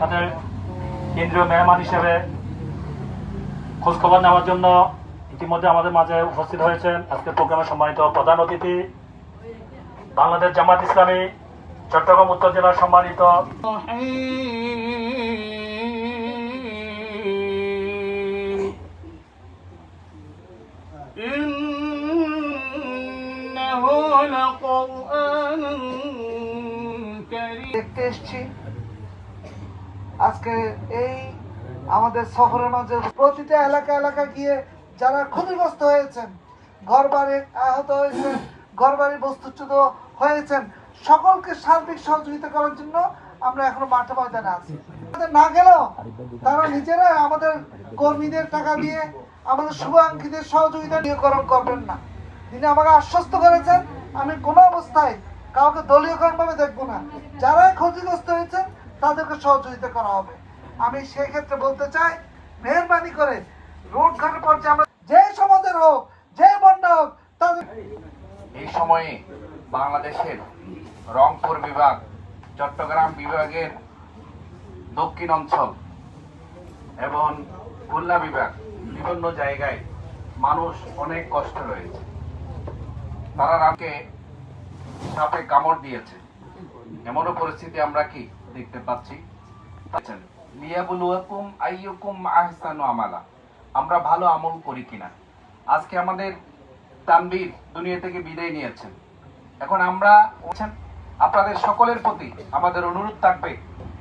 তাদের কেন্দ্রীয় মেহমান হিসেবে খোঁজখবর নেওয়ার জন্য ইতিমধ্যে আমাদের মাঝে উপস্থিত হয়েছেন আজকের প্রোগ্রামের সম্মানিত প্রধান অতিথি বাংলাদেশ জামাত ইসলামী চট্টগ্রাম উত্তর জেলার সম্মানিত দেখতে এসছি আজকে এই আমাদের শহরের মাঝে প্রতিটা এলাকা গিয়ে যারা ক্ষতিগ্রস্ত হয়েছেন, ঘরবাড়ি আহত হয়েছেন, ঘরবাড়ি বস্তুচ্যুত হয়েছেন, সকলকে সার্বিক সহযোগিতা করার জন্য আমরা এখনো মাঠে ময়দানে আছি। না গেলেও তারা নিজেরা আমাদের কর্মীদের টাকা দিয়ে আমাদের শুভাকাঙ্ক্ষীদের সহযোগিতা নিয়োগকরণ করবেন না। তিনি আমাকে আশ্বস্ত করেছেন আমি কোনো অবস্থায় কাউকে দলীয়করণ ভাবে দেখবো না, যারা ক্ষতিগ্রস্ত হয়েছেন তাদেরকে সহযোগিতা করা হবে। আমি সেই ক্ষেত্রে বলতে চাই, মেহরবানি করে রোড ঘাটের পর্যায়ে আমরা যে সমাজের হোক, যে বন্যা হোক, তাদের এই সময়ে বাংলাদেশের রংপুর বিভাগ, চট্টগ্রাম বিভাগের দক্ষিণ অঞ্চল এবং খুলনা বিভাগ বিভিন্ন জায়গায় মানুষ অনেক কষ্ট রয়েছে। তারা রামকে সাপে কামড় দিয়েছে, এমনও পরিস্থিতি আমরা কি দেখতে পাচ্ছি। লিয়াবলুয়াকুম আইয়ুকুম আহসানু আমালা, আমরা ভালো আমল করি কিনা। আজকে আমাদের তানবীর দুনিয়া থেকে বিদায় নিয়েছেন। এখন আমরা আপনাদের সকলের প্রতি আমাদের অনুরোধ থাকবে,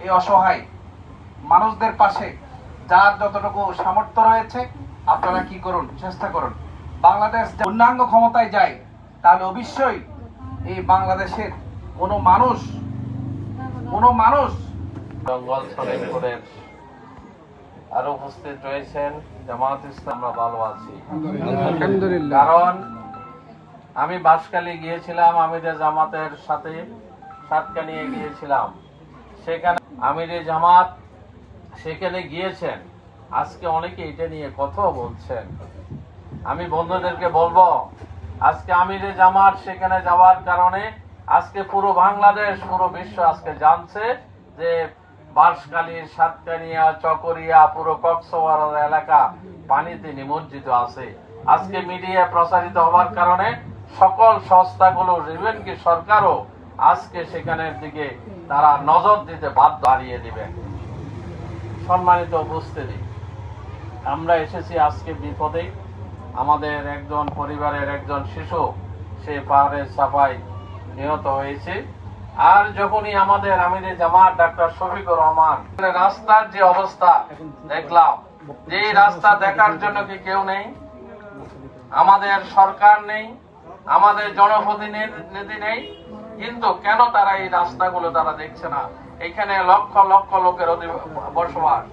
এই অসহায় মানুষদের পাশে যার যতটুকু সামর্থ্য রয়েছে আপনারা কি করুন, চেষ্টা করুন। বাংলাদেশ পূর্ণাঙ্গ ক্ষমতায় যায় তাহলে অবশ্যই এই বাংলাদেশের কোনো মানুষ জঙ্গল সলিমপুরের আরো উপস্থিত রয়েছেন জামাত ইসলাম। আমরা ভালো আছি আলহামদুলিল্লাহ, কারণ আমি বাঁশখালী গিয়েছিলাম আমিরে জামাতের সাথে, সাতকানিয়ে গিয়েছিলাম, সেখানে আমিরে জামাত সেখানে গিয়েছেন। আজকে অনেকে এটা নিয়ে কথা বলছেন, আমি বন্ধুদেরকে বলবো আজকে আমিরে জামাত সেখানে যাওয়ার কারণে আজকে পুরো বাংলাদেশ, পুরো বিশ্ব আজকে জানছে যে বাঁশখালী, সাতকানিয়া, চকরিয়া, পুরো কক্সবাজার এলাকা পানিতে নিমজ্জিত আছে। আজকে মিডিয়া প্রচারিত হওয়ার কারণে সকল সংস্থাগুলো, ইভেন কি সরকারও আজকে সেখানের দিকে তারা নজর দিতে বাধ্য, হারিয়ে দিবেন। সম্মানিত উপস্থিতি, আমরা এসেছি আজকে বিপদে। আমাদের একজন পরিবারের একজন শিশু সে পাহাড়ের চাপায় নিহত হয়েছে। আর যখনই আমাদের আমিরে জামাত ডাক্তার শফিকুর রহমান রাস্তার যে অবস্থা দেখলাম, যে রাস্তা দেখার জন্য কি কেউ নেই, আমাদের সরকার নেই, আমাদের জনপ্রতিনিধি নেই, কিন্তু কেন তারা এই রাস্তাগুলো তারা দেখছে না? এখানে লক্ষ লক্ষ লোকের বসবাস।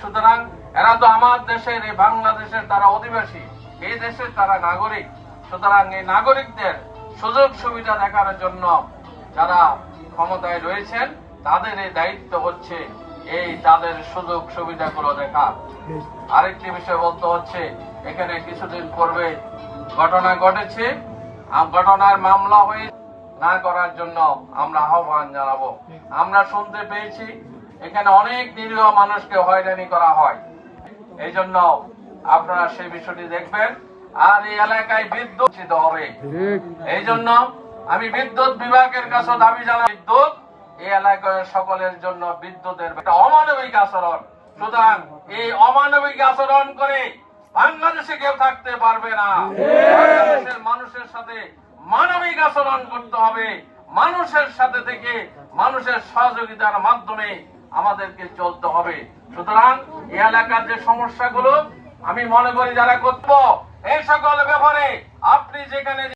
সুতরাং এরা তো আমার দেশের, এই বাংলাদেশের তারা অধিবাসী, এই দেশের তারা নাগরিক। সুতরাং এই নাগরিকদের সুযোগ সুবিধা দেখার জন্য যারা ক্ষমতায় রয়েছেন তাদের এই দায়িত্ব হচ্ছে এই তাদের সুযোগ সুবিধাগুলো দেখা। আরেকটি বিষয় বলতে হচ্ছে, এখানে কিছুদিন পূর্বে ঘটনা ঘটেছে, ঘটনার মামলা হয়ে না করার জন্য আমরা আহ্বান জানাবো। আমরা শুনতে পেয়েছি এখানে অনেক নিরীহ মানুষকে হয়রানি করা হয়, এই জন্য আপনারা সেই বিষয়টি দেখবেন। আর এই এলাকায় বিদ্যুৎ হবে, এই জন্য আমি বিদ্যুৎ বিভাগের কাছে দাবি জানাই, বিদ্যুৎ এই এলাকায় সকলের জন্য বিদ্যুতের একটা অমানবিক আচরণ। সুতরাং এই অমানবিক আচরণ করে বাংলাদেশে কেউ থাকতে পারবে না। বাংলাদেশের মানুষের সাথে মানবিক আচরণ করতে হবে, মানুষের সাথে থেকে মানুষের সহযোগিতার মাধ্যমে আমাদেরকে চলতে হবে। সুতরাং এই এলাকার যে সমস্যাগুলো আমি মনে করি যারা করব, এই সকল ব্যাপারে আপনি যেখানে